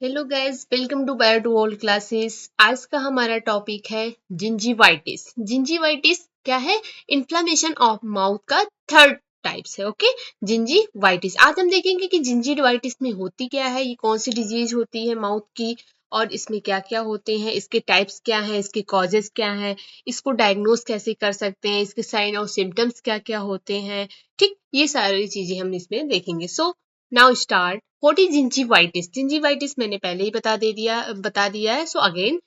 Hello guys, welcome to bio to all classes. आज का हमारा टॉपिक है जिंजीवाइटिस। जिंजीवाइटिस क्या है? इन्फ्लामेशन ऑफ माउथ का थर्ड टाइप्स है। Okay, gingivitis. आज हम देखेंगे कि जिंजीवाइटिस में होती क्या है, ये कौन सी डिजीज होती है माउथ की, और इसमें क्या क्या होते हैं, इसके टाइप्स क्या हैं, इसके कॉजेज क्या हैं, इसको डायग्नोज कैसे कर सकते हैं, इसके साइन और सिम्टम्स क्या क्या होते हैं। ठीक, ये सारी चीजें हम इसमें देखेंगे। So now start. What is gingivitis? Gingivitis मैंने पहले ही बता दिया है। So again,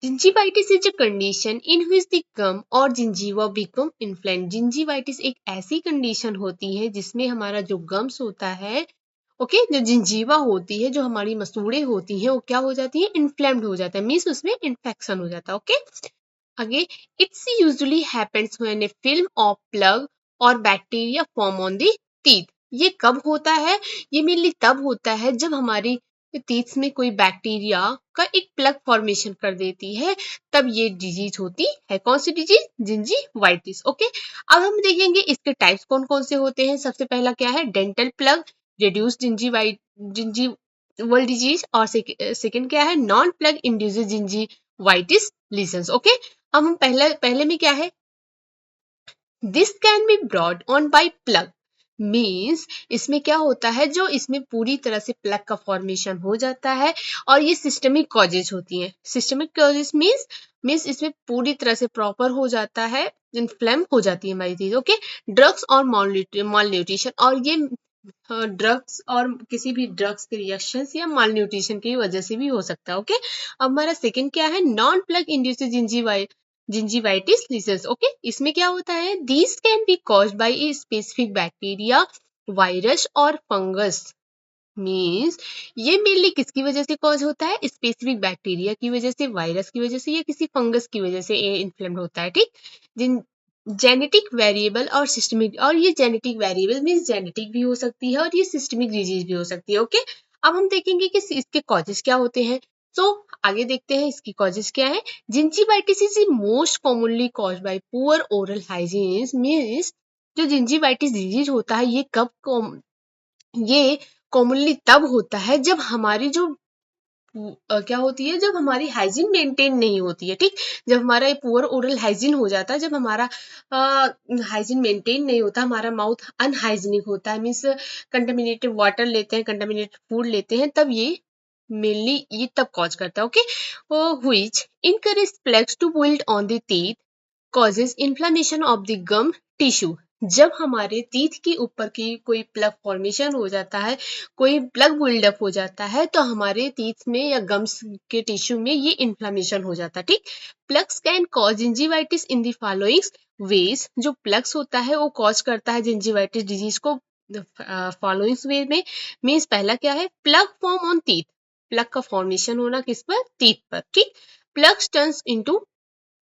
gingivitis is a condition in which the gum और जिंजीवा बिकम इन्फ्लेम्ड। जिंजीवाइटिस एक ऐसी कंडीशन होती है जिसमें हमारा जो गम्स होता है, ओके, जो जिंजीवा होती है, जो हमारी मसूड़े होती हैं, वो क्या हो जाती है? इन्फ्लेम्ड हो जाता है, मीन्स उसमें इन्फेक्शन हो जाता है। ओके, आगे, it's usually happens when a film of plaque और bacteria form on the teeth. ये कब होता है? ये मेनली तब होता है जब हमारी टीथ में कोई बैक्टीरिया का एक प्लग फॉर्मेशन कर देती है, तब ये डिजीज होती है। कौन सी डिजीज? जिंजीवाइटिस। ओके, अब हम देखेंगे इसके टाइप्स कौन कौन से होते हैं। सबसे पहला क्या है? Dental plaque reduce gingival disease. और सेकेंड क्या है? Non plaque induces gingivitis lesions. Okay, अब हम पहले में क्या है? This can be brought on by plaque, means इसमें क्या होता है, जो इसमें पूरी तरह से प्लग का फॉर्मेशन हो जाता है, और ये सिस्टमिक कॉजेज होती हैं। सिस्टमिक कॉजेज मीन्स इसमें पूरी तरह से प्रॉपर हो जाता है, इन्फ्लेम हो जाती है हमारी चीज। ओके, ड्रग्स और माल और ये ड्रग्स और किसी भी ड्रग्स के रिएक्शन या माल न्यूट्रिशन की वजह से भी हो सकता है। ओके, अब हमारा सेकंड क्या है? Non plug induced gingivitis lesions. Okay, इसमें क्या होता है? These can be caused by a specific bacteria, virus और फंगस। मीन्स ये मेनली किसकी वजह से कॉज होता है? स्पेसिफिक बैक्टीरिया की वजह से, वायरस की वजह से, या किसी फंगस की वजह से ये इन्फ्लेम्ड होता है। ठीक, जिन जेनेटिक वेरिएबल और सिस्टमिक, और ये जेनेटिक वेरिएबल मीन्स जेनेटिक भी हो सकती है और ये सिस्टमिक डिजीज भी हो सकती है। ओके, अब हम देखेंगे कि इसके कॉजेज क्या होते हैं। तो आगे देखते हैं इसकी कॉजेज क्या है। Gingivitis is most commonly caused by poor oral hygiene. Means जो जिंजीवाइटिस डिजीज होता है, ये कॉमनली तब होता है जब हमारी जो क्या होती है, जब हमारी हाइजीन मेंटेन नहीं होती है। ठीक, जब हमारा ये पुअर ओरल हाइजीन हो जाता है, जब हमारा हाइजीन मेंटेन नहीं होता, हमारा माउथ अनहाइजीनिक होता है, मीन्स कंटेमिनेटेड वाटर लेते हैं, कंटेमिनेटेड फूड लेते हैं, तब ये मेनली ये तब कॉज करता है। Okay, which encourage plugs to build on the teeth, causes inflammation of the gum tissue. जब हमारे टीथ के ऊपर की कोई प्लग फॉर्मेशन हो जाता है, कोई प्लग बिल्डअप हो जाता है, तो हमारे टीथ में या गम्स के टिश्यू में ये इन्फ्लामेशन हो जाता है। ठीक, plugs can cause gingivitis in the following veg. जो प्लग्स होता है वो कॉज करता है जिंजीवाइटिस डिजीज को फॉलोइंग वे में। मीन्स पहला क्या है? Plug form on teeth. Plug का फॉर्मेशन होना किस पर? टीथ पर। ठीक, plugs turns into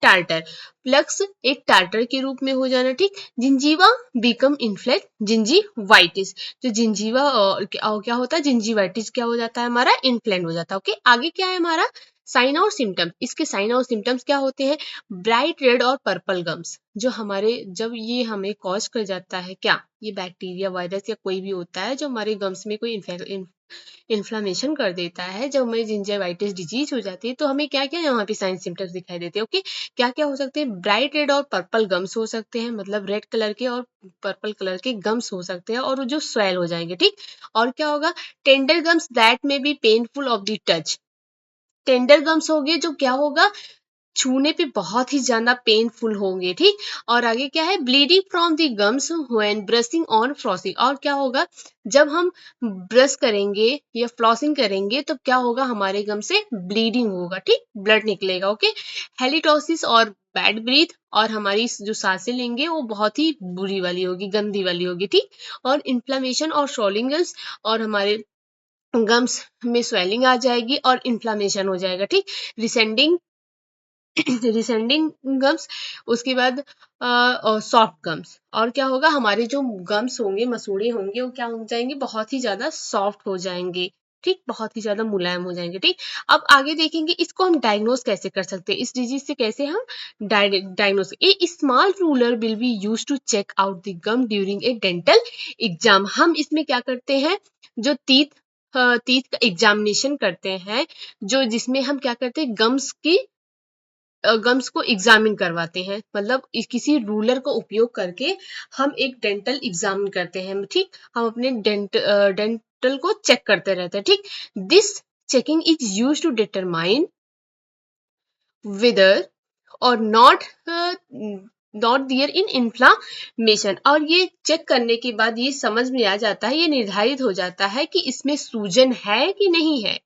tartar. Plugs एक टार्टर के रूप में हो जाना। ठीक, जिंजीवा बिकम इन्फ्लेक्ट जिंजीवाइटिस। जो जिंजीवा क्या होता है? जिंजीवाइटिस क्या हो जाता है? हमारा इन्फ्लेम हो जाता है। ओके, आगे क्या है हमारा? साइन और सिम्टम्स। इसके साइन और सिम्टम्स क्या होते हैं? ब्राइट रेड और पर्पल गम्स। जो हमारे जब ये हमें कॉज कर जाता है, क्या ये बैक्टीरिया, वायरस या कोई भी होता है जो हमारे गम्स में कोई इन्फ्लामेशन कर देता है, जब हमें जिंजेवाइटिस डिजीज हो जाती है, तो हमें क्या क्या यहाँ पे साइन सिम्टम्स दिखाई देते हैं। ओके, क्या क्या हो सकते हैं? ब्राइट रेड और पर्पल गम्स हो सकते हैं, मतलब रेड कलर के और पर्पल कलर के गम्स हो सकते हैं, और जो स्वेल हो जाएंगे। ठीक, और क्या होगा? टेंडर गम्स दैट में B painful of the touch. Tender gums हो गए जो क्या होगा? छूने पे बहुत ही ज्यादा पेनफुल होंगे। ठीक, और आगे क्या है? Bleeding from the gums when brushing on flossing. और क्या होगा? जब हम ब्रश करेंगे या फ्लॉसिंग करेंगे, तो क्या होगा? हमारे गम से ब्लीडिंग होगा। ठीक, ब्लड निकलेगा। ओके, हेलिटोसिस और बैड ब्रीथ, और हमारी जो सांसें लेंगे वो बहुत ही बुरी वाली होगी, गंदी वाली होगी। ठीक, और इन्फ्लामेशन और swellings, और हमारे गम्स में स्वेलिंग आ जाएगी और इन्फ्लामेशन हो जाएगा। ठीक, रिसेंडिंग रिसेंडिंग गम्स, उसके बाद सॉफ्ट गम्स। और क्या होगा? हमारे जो गम्स होंगे, मसूड़े होंगे, वो क्या हो जाएंगे? बहुत ही ज्यादा सॉफ्ट हो जाएंगे। ठीक, बहुत ही ज्यादा मुलायम हो जाएंगे। ठीक, अब आगे देखेंगे इसको हम डायग्नोज कैसे कर सकते हैं, इस डिजीज से कैसे हम diagnose. A small ruler will be use to check out the gum during a dental exam. हम इसमें क्या करते हैं? जो टीथ टीथ का एग्जामिनेशन करते हैं, जो जिसमें हम क्या करते हैं, गम्स को एग्जामिन करवाते हैं, मतलब किसी रूलर का उपयोग करके हम एक डेंटल एग्जामिन करते हैं, ठीक, हम अपने डेंटल को चेक करते रहते हैं, ठीक। This checking is use to determine whether or not there in inflammation, और ये चेक करने के बाद ये समझ में आ जाता है, ये निर्धारित हो जाता है कि इसमें सूजन है कि नहीं है,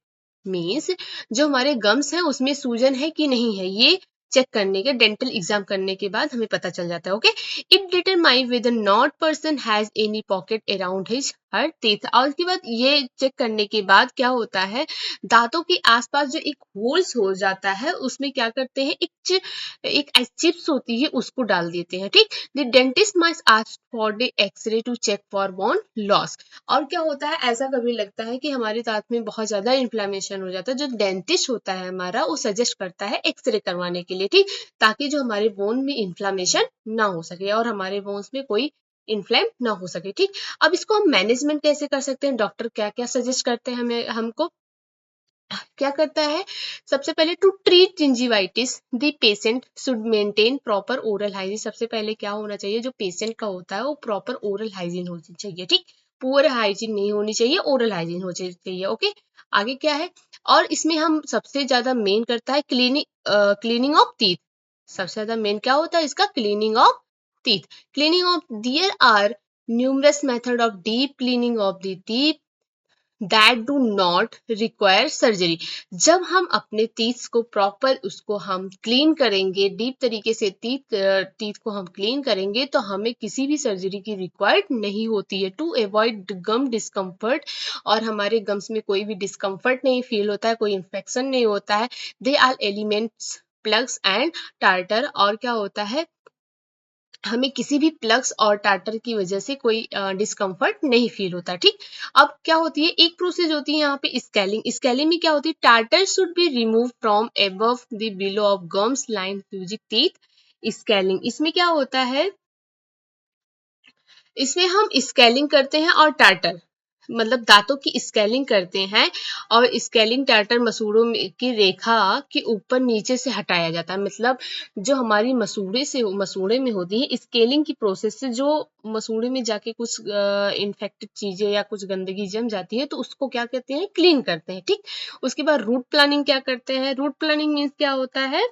मीन्स जो हमारे गम्स हैं उसमें सूजन है कि नहीं है, ये चेक करने के, डेंटल एग्जाम करने के बाद हमें पता चल जाता है, okay. It determine whether not person has any pocket around his her teeth, और उसके बाद ये चेक करने के बाद क्या होता है, दांतों के आसपास जो एक होल्स हो जाता है उसमें क्या करते हैं, एक चिप्स होती है उसको डाल देते हैं, ठीक। The dentist must ask for the x-ray to check for bone loss, और क्या होता है, ऐसा कभी लगता है कि हमारे दांत में बहुत ज्यादा इन्फ्लामेशन हो जाता है, जो डेंटिस्ट होता है हमारा वो सजेस्ट करता है एक्सरे करवाने के लिए, ठीक, ताकि जो हमारे बोन में इन्फ्लामेशन ना हो सके और हमारे बोन्स में कोई इन्फ्लेम ना हो सके, ठीक। अब इसको हम मैनेजमेंट कैसे कर सकते हैं, डॉक्टर क्या क्या सजेस्ट करते हैं हमें, हमको क्या करता है, सबसे पहले to treat gingivitis the patient should maintain proper oral hygiene, सबसे पहले क्या होना चाहिए, जो पेशेंट का होता है वो प्रॉपर ओरल हाइजीन होनी चाहिए, ठीक, पुअर हाइजीन नहीं होनी चाहिए, ओरल हाइजीन होनी चाहिए, ओके। आगे क्या है, और इसमें हम सबसे ज्यादा मेन करता है क्लीनिंग ऑफ टीथ, सबसे ज्यादा मेन क्या होता है इसका, cleaning of teeth, cleaning of, there are numerous method of deep cleaning of the teeth that do not require surgery, जब हम अपने टीथ को प्रॉपर उसको हम क्लीन करेंगे, डीप तरीके से टीथ को हम क्लीन करेंगे तो हमें किसी भी सर्जरी की रिक्वायर्ड नहीं होती है, टू अवॉइड गम डिस्कम्फर्ट, और हमारे गम्स में कोई भी डिस्कम्फर्ट नहीं फील होता है, कोई इन्फेक्शन नहीं होता है, they are elements plugs and tartar, और क्या होता है, हमें किसी भी प्लग्स और टार्टर की वजह से कोई डिस्कम्फर्ट नहीं फील होता, ठीक। अब क्या होती है, एक प्रोसेस होती है यहाँ पे स्केलिंग, स्केलिंग में क्या होती है, tartar should be remove from above the below of gums line फ्यूजिक टीथ, स्केलिंग इसमें क्या होता है, इसमें हम स्केलिंग करते हैं और टार्टर, मतलब दांतों की स्केलिंग करते हैं, और स्केलिंग टार्टर मसूड़ों की रेखा के ऊपर नीचे से हटाया जाता है, मतलब जो हमारी मसूड़े में होती है, स्केलिंग की प्रोसेस से जो मसूड़े में जाके कुछ इन्फेक्टेड चीजें या कुछ गंदगी जम जाती है तो उसको क्या कहते हैं, क्लीन करते हैं, ठीक। उसके बाद रूट प्लानिंग क्या करते हैं, रूट प्लानिंग मीन्स क्या होता है,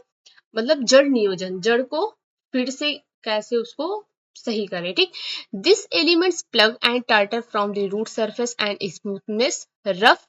मतलब जड़ नियोजन, जड़ को फिर से कैसे उसको सही करें, ठीक। This elements plug and tartar from the root surface and smoothness rough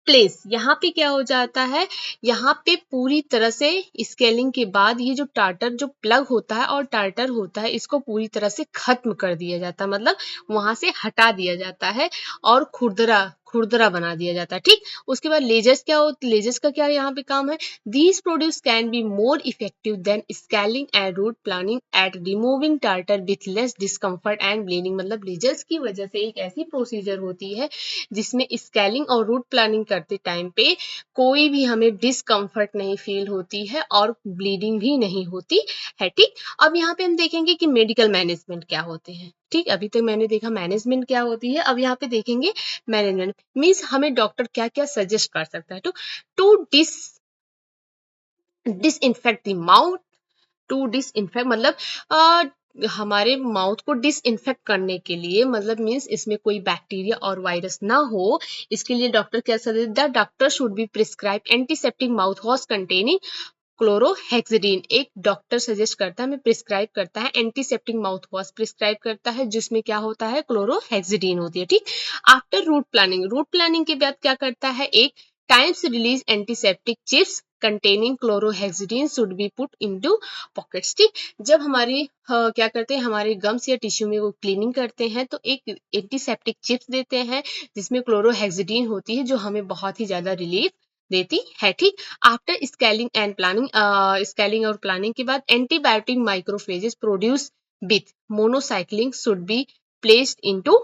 place, यहाँ पे क्या हो जाता है, यहाँ पे पूरी तरह से स्केलिंग के बाद ये जो टार्टर, जो प्लग होता है और टार्टर होता है, इसको पूरी तरह से खत्म कर दिया जाता है, मतलब वहां से हटा दिया जाता है और खुरदरा खुरदरा बना दिया जाता है, ठीक। उसके बाद लेजर्स क्या हो, लेजर्स का क्या यहाँ पे काम है, these produce can be more effective than scaling and root planing at removing tartar with less discomfort and bleeding, मतलब लेजर्स की वजह से एक ऐसी प्रोसीजर होती है जिसमें स्केलिंग और रूट प्लानिंग करते टाइम पे कोई भी हमें डिस्कम्फर्ट नहीं फील होती है और ब्लीडिंग भी नहीं होती है, ठीक। अब यहाँ पे हम देखेंगे कि मेडिकल मैनेजमेंट क्या होते हैं, ठीक। अभी तक मैंने देखा मैनेजमेंट क्या होती है, अब यहाँ पे देखेंगे मैनेजमेंट मीन्स हमें डॉक्टर क्या क्या सजेस्ट कर सकता है, to disinfect the mouth, to disinfect मतलब हमारे माउथ को डिसइंफेक्ट करने के लिए, मतलब मीन्स इसमें कोई बैक्टीरिया और वायरस ना हो, इसके लिए डॉक्टर क्या suggest, the doctor should be prescribe antiseptic mouthwash containing chlorhexidine, एक डॉक्टर सजेस्ट करता है, हमें प्रिस्क्राइब करता है, एंटीसेप्टिक माउथ वॉश प्रिस्क्राइब करता है जिसमें क्या होता है, क्लोरोहेक्सिडीन होती है, ठीक। After root planing, root planing के बाद क्या करता है, एक times release antiseptic chips containing chlorhexidine should be put into pockets, ठीक। जब हमारी क्या करते हैं, हमारे गम्स या टिश्यू में वो क्लीनिंग करते हैं तो एक एंटीसेप्टिक चिप्स देते हैं जिसमें क्लोरोहेक्सिडीन होती है जो हमें बहुत ही ज्यादा रिलीफ देती है, ठीक। After scaling and planing, scaling और प्लानिंग के बाद antibiotic microphages produce with minocycline should be placed into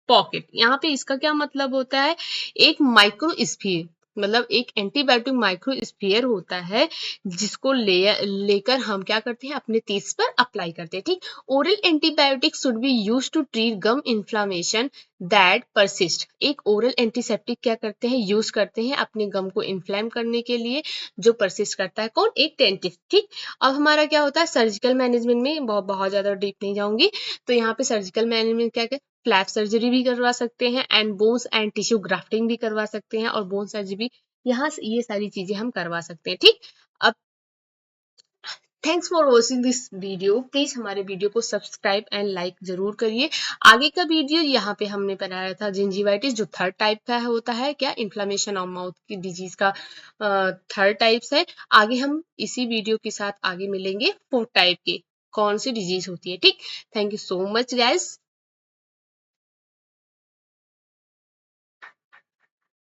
pocket, यहाँ पे इसका क्या मतलब होता है, एक माइक्रोस्फीयर मतलब एक एंटीबायोटिक माइक्रोस्फीयर होता है जिसको लेकर हम क्या करते हैं अपने टीथ पर अप्लाई करते हैं, ठीक। Oral antibiotic should be use to treat gum inflammation that persist. एक ओरल एंटीसेप्टिक क्या करते हैं, यूज करते हैं अपने गम को इन्फ्लेम करने के लिए, जो परसिस्ट करता है, कौन, एक डेंटिस्ट, ठीक। अब हमारा क्या होता है सर्जिकल मैनेजमेंट में, बहुत ज्यादा डीप नहीं जाऊंगी, तो यहाँ पे सर्जिकल मैनेजमेंट क्या फ्लैप सर्जरी भी करवा सकते हैं and bones and tissue grafting भी करवा सकते हैं और बोन सर्जरी भी, यहाँ से ये सारी चीजें हम करवा सकते हैं, ठीक। अब thanks for watching this video, please हमारे वीडियो को सब्सक्राइब एंड लाइक जरूर करिए। आगे का वीडियो यहाँ पे हमने बनाया था जिंजीवाइटिस, जो थर्ड टाइप का होता है, क्या, इन्फ्लामेशन ऑफ माउथ की डिजीज का थर्ड टाइप्स है। आगे हम इसी वीडियो के साथ आगे मिलेंगे फोर्थ टाइप के, कौन सी डिजीज होती है, ठीक। Thank you so much guys.